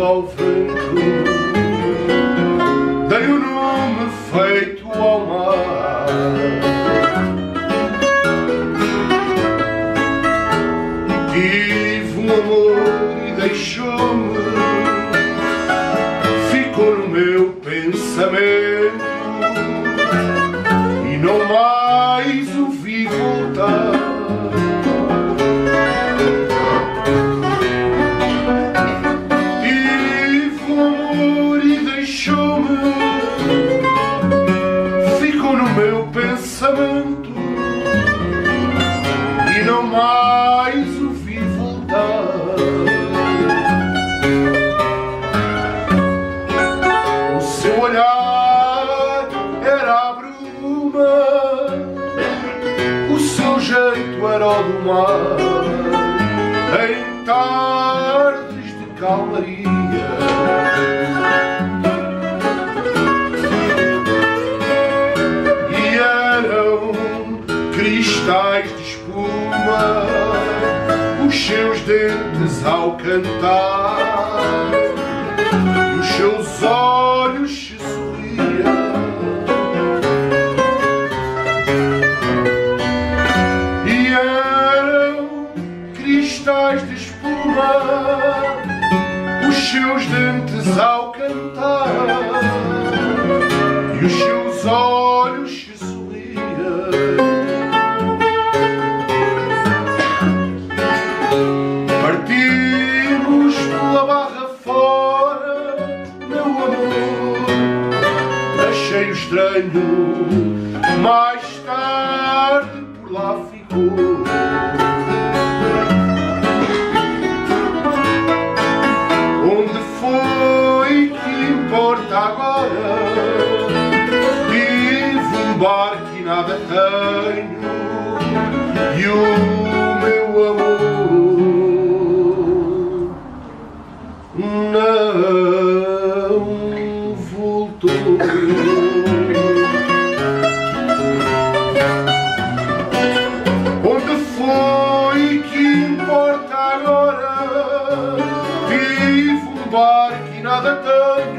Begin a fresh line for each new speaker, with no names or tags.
ao vento, dei o nome feito ao mar. Tive um amor e deixou-me, ficou no meu pensamento e não mais o vi voltar. Tive um amor e deixou-me, ficou no meu pensamento e não mais o vi voltar. O seu olhar era a bruma, o seu jeito era o do mar, em tardes de calmaria. E eram cristais de espuma, os seus dentes ao cantar, e os seus olhos se sorriam. E eram cristais de espuma, os seus dentes ao cantar, e os seus olhos se sorriam. Partimos pela barra fora, meu amor, achei-o estranho, mais tarde por lá ficou. Onde foi que importa agora? Vivo um barco e nada tenho, e o meu amor não voltou. Onde foi que importa agora? Vivo um barco e nada tenho,